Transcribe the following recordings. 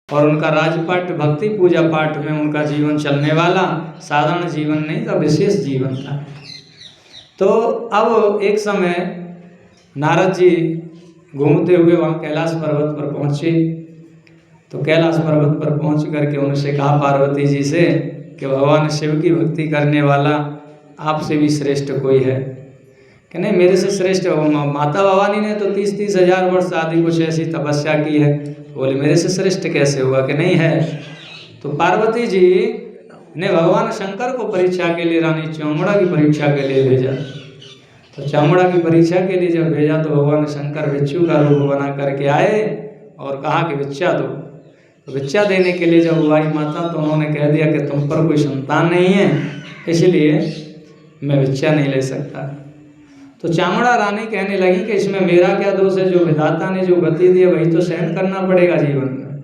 और उनका राजपाट भक्ति पूजा पाठ में उनका जीवन चलने वाला साधारण जीवन नहीं था, विशेष जीवन था। तो अब एक समय नारद जी घूमते हुए वहाँ कैलाश पर्वत पर पहुँचे। तो कैलाश पर्वत पर पहुँच करके उनसे कहा पार्वती जी से कि भगवान शिव की भक्ति करने वाला आपसे भी श्रेष्ठ कोई है? कि नहीं, मेरे से श्रेष्ठ माता भवानी ने तो 30-30 हजार वर्ष आदि कुछ ऐसी तपस्या की है। बोले मेरे से श्रेष्ठ कैसे हुआ? कि नहीं है। तो पार्वती जी ने भगवान शंकर को परीक्षा के लिए रानी चामुंडा की परीक्षा के लिए भेजा। तो चामुंडा की परीक्षा के लिए जब भेजा तो भगवान शंकर भिक्षु का रूप बना करके आए और कहा कि भिक्षा दो। तो भिक्षा देने के लिए जब आई माता तो उन्होंने कह दिया कि तुम पर कोई संतान नहीं है, इसलिए मैं भिक्षा नहीं ले सकता। तो चामुंडा रानी कहने लगी कि इसमें मेरा क्या दोष है? जो विधाता ने जो गति दी है वही तो सहन करना पड़ेगा जीवन में।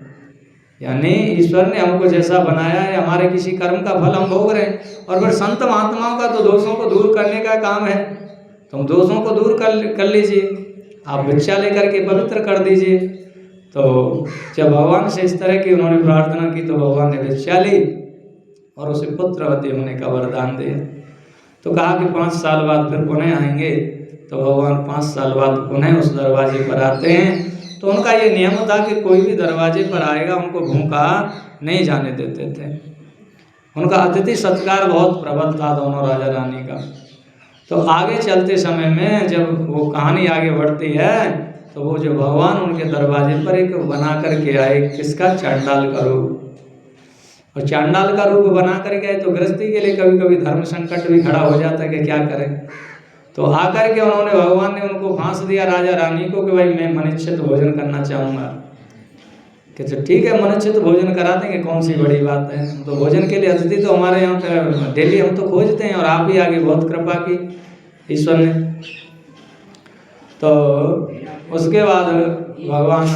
यानी ईश्वर ने हमको जैसा बनाया है, हमारे किसी कर्म का फल हम भोग रहे हैं। और फिर संत महात्माओं का तो दोषों को दूर करने का काम है। तुम दोषों को दूर कर लीजिए, आप भिक्षा लेकर के पवित्र कर दीजिए। तो जब भगवान से इस तरह की उन्होंने प्रार्थना की तो भगवान ने भिक्षा ली और उसे पुत्रवती होने का वरदान दिया। तो कहा कि 5 साल बाद फिर पुनः आएंगे। तो भगवान 5 साल बाद पुनः उस दरवाजे पर आते हैं। तो उनका ये नियम था कि कोई भी दरवाजे पर आएगा उनको भूखा नहीं जाने देते थे। उनका अतिथि सत्कार बहुत प्रबल था दोनों राजा रानी का। तो आगे चलते समय में जब वो कहानी आगे बढ़ती है तो वो जो भगवान उनके दरवाजे पर एक बना करके आए, किसका? चांडाल का रूप। और चांडाल का रूप बना करके आए तो गृहस्थी के लिए कभी कभी धर्म संकट भी खड़ा हो जाता है कि क्या करें। तो आकर के उन्होंने भगवान ने उनको फांस दिया राजा रानी को कि भाई मैं मनिच्छित भोजन करना चाहूँगा। कि तो ठीक है, मनिच्छित भोजन करा देंगे, कौन सी बड़ी बात है। हम तो भोजन के लिए अतिथि तो हमारे यहाँ पे डेली हम तो खोजते हैं और आप ही आगे बहुत कृपा की ईश्वर ने। तो उसके बाद भगवान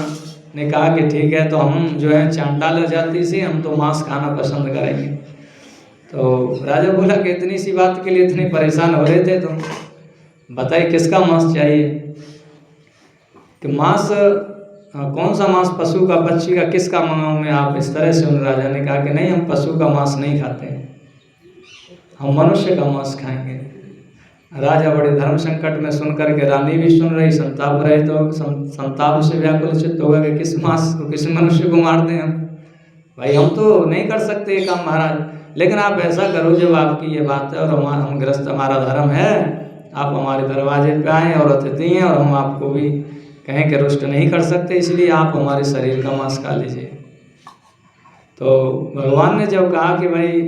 ने कहा कि ठीक है, तो हम जो है चांडाल जाति से हम तो मांस खाना पसंद करेंगे। तो राजा बोला कि इतनी सी बात के लिए इतने परेशान हो रहे थे, तो बताइए किसका मांस चाहिए? कि मांस कौन सा मांस? पशु का, पक्षी का, किसका मंगाऊं मैं? आप इस तरह से उन राजा ने कहा कि नहीं, हम पशु का मांस नहीं खाते हैं, हम मनुष्य का मांस खाएंगे। राजा बड़े धर्म संकट में सुन करके, रानी भी सुन रही, संताप रहे, तो संताप से व्याकुल चित्त होगा कि किस मांस को, किस मनुष्य को मार दें हम? भाई हम तो नहीं कर सकते ये काम महाराज, लेकिन आप ऐसा करो, जब आपकी ये बात है और हम गृहस्थ, हमारा धर्म है, आप हमारे दरवाजे पे आएँ और अतिथि हैं और हम आपको भी कहें कि रुष्ट नहीं कर सकते, इसलिए आप हमारे शरीर का मांस खा लीजिए। तो भगवान ने जब कहा कि भाई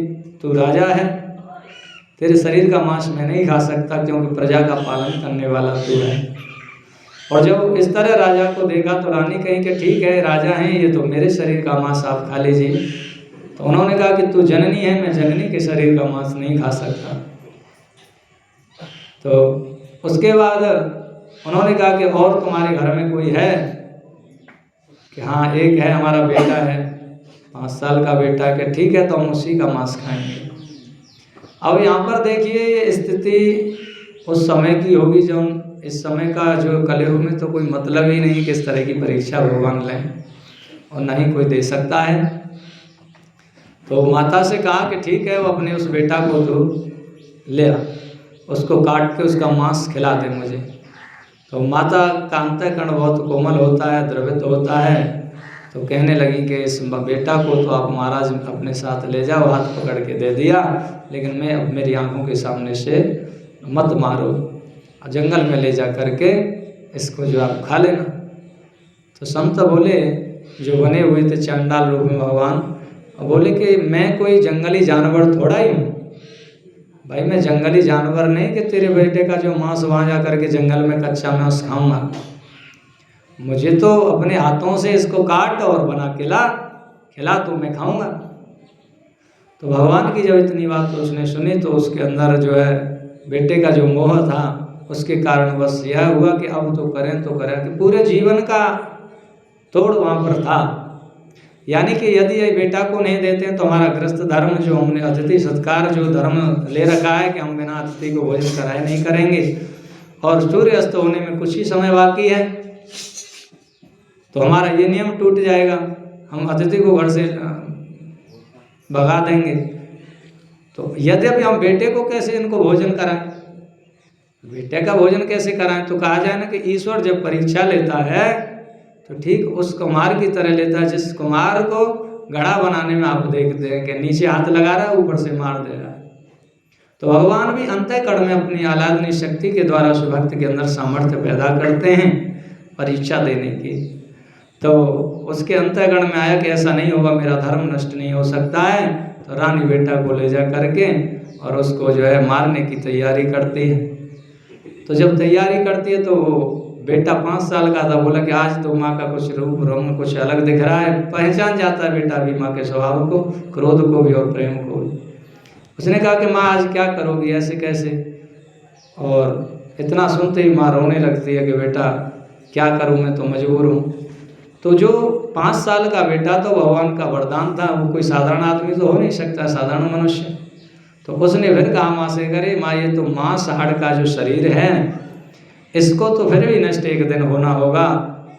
तू राजा है, तेरे शरीर का मांस मैं नहीं खा सकता क्योंकि प्रजा का पालन करने वाला तू है। और जब इस तरह राजा को देखा तो रानी कही कि ठीक है, राजा हैं ये, तो मेरे शरीर का मांस आप खा लीजिए। तो उन्होंने कहा कि तू जननी है, मैं जननी के शरीर का मांस नहीं खा सकता। तो उसके बाद उन्होंने कहा कि और तुम्हारे घर में कोई है? कि हाँ एक है, हमारा बेटा है, 5 साल का बेटा। कि ठीक है, तो हम उसी का मांस खाएंगे। अब यहाँ पर देखिए ये स्थिति उस समय की होगी, जब इस समय का जो कलयुग में तो कोई मतलब ही नहीं किस तरह की परीक्षा भगवान लें, और ना ही कोई दे सकता है। तो माता से कहा कि ठीक है, वो अपने उस बेटा को तो ले आ, उसको काट के उसका मांस खिला दे मुझे। तो माता का अंतःकरण बहुत कोमल होता है, द्रवित होता है। तो कहने लगी कि इस बेटा को तो आप महाराज अपने साथ ले जाओ, हाथ पकड़ के दे दिया, लेकिन मैं अब मेरी आंखों के सामने से मत मारो, जंगल में ले जा करके इसको जो आप खा लेना। तो संत बोले, जो बने हुए थे चांडाल रूप में भगवान, बोले कि मैं कोई जंगली जानवर थोड़ा ही हूँ भाई, मैं जंगली जानवर नहीं कि तेरे बेटे का जो मांस वहाँ जा करके जंगल में कच्चा मैं उस खाऊंगा। मुझे तो अपने हाथों से इसको काट और बना के खिला तो मैं खाऊंगा। तो भगवान की जब इतनी बात उसने सुनी तो उसके अंदर जो है बेटे का जो मोह था उसके कारण बस यह हुआ कि अब तो करें तो करें, कि पूरे जीवन का तोड़ वहाँ पर था। यानी कि यदि ये बेटा को नहीं देते हैं तो हमारा गृहस्थ धर्म जो हमने अतिथि सत्कार जो धर्म ले रखा है कि हम बिना अतिथि को भोजन कराए नहीं करेंगे, और सूर्य अस्त होने में कुछ ही समय बाकी है, तो हमारा ये नियम टूट जाएगा। हम अतिथि को घर से भगा देंगे। तो यद्यपि हम बेटे को कैसे इनको भोजन कराएं, बेटे का भोजन कैसे कराएं, तो कहा जाए ना कि ईश्वर जब परीक्षा लेता है तो ठीक उस कुम्हार की तरह लेता है जिस कुम्हार को घड़ा बनाने में आप देखते हैं कि नीचे हाथ लगा रहा है, ऊपर से मार दे रहा है। तो भगवान भी अंतःकरण में अपनी आह्लादनी शक्ति के द्वारा उस भक्त के अंदर सामर्थ्य पैदा करते हैं परीक्षा देने की। तो उसके अंतःकरण में आया कि ऐसा नहीं होगा, मेरा धर्म नष्ट नहीं हो सकता है, तो रानी बेटा को ले जा करके और उसको जो है मारने की तैयारी करती है। तो जब तैयारी करती है तो वो बेटा 5 साल का था, बोला कि आज तो माँ का कुछ रूप रंग कुछ अलग दिख रहा है। पहचान जाता है बेटा भी माँ के स्वभाव को, क्रोध को भी और प्रेम को भी। उसने कहा कि माँ आज क्या करोगी, ऐसे कैसे, और इतना सुनते ही माँ रोने लगती है कि बेटा क्या करूँ, मैं तो मजबूर हूँ। तो जो 5 साल का बेटा तो भगवान का वरदान था, वो कोई साधारण आदमी तो हो नहीं सकता, साधारण मनुष्य। तो उसने फिर कहा माँ से, करे माँ ये तो मांस हाड़ का जो शरीर है इसको तो फिर भी नष्ट एक दिन होना होगा,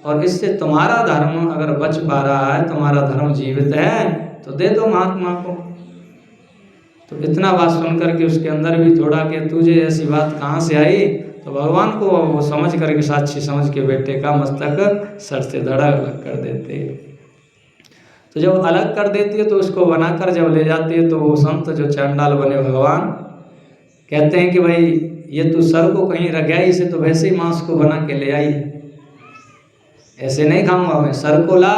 और इससे तुम्हारा धर्म अगर बच पा रहा है, तुम्हारा धर्म जीवित है, तो दे दो महात्मा को। तो इतना बात सुन करके उसके अंदर भी थोड़ा कि तुझे ऐसी बात कहाँ से आई, तो भगवान को वो समझ करके साक्षी समझ के बेटे का मस्तक सर से धड़ अलग कर देते। तो जब अलग कर देती है तो उसको बनाकर जब ले जाती है तो वो संत जो चंडाल बने भगवान कहते हैं कि भाई ये तू सर को कहीं रख आई, इसे तो वैसे ही मांस को बना के ले आई, ऐसे नहीं खाऊंगा मैं, सर को ला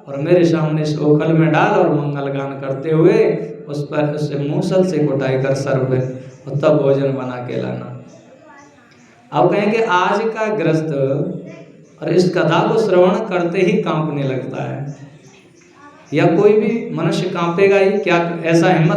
और मेरे सामने इस ओखल में डाल और मंगल गान करते हुए उस पर उसे मूसल से कुटाई कर सर पे और तब भोजन बना के लाना। अब कहेंगे आज का गृहस्थ और इस कथा को श्रवण करते ही कांपने लगता है, या कोई भी मनुष्य कांपेगा ही क्या, ऐसा हिम्मत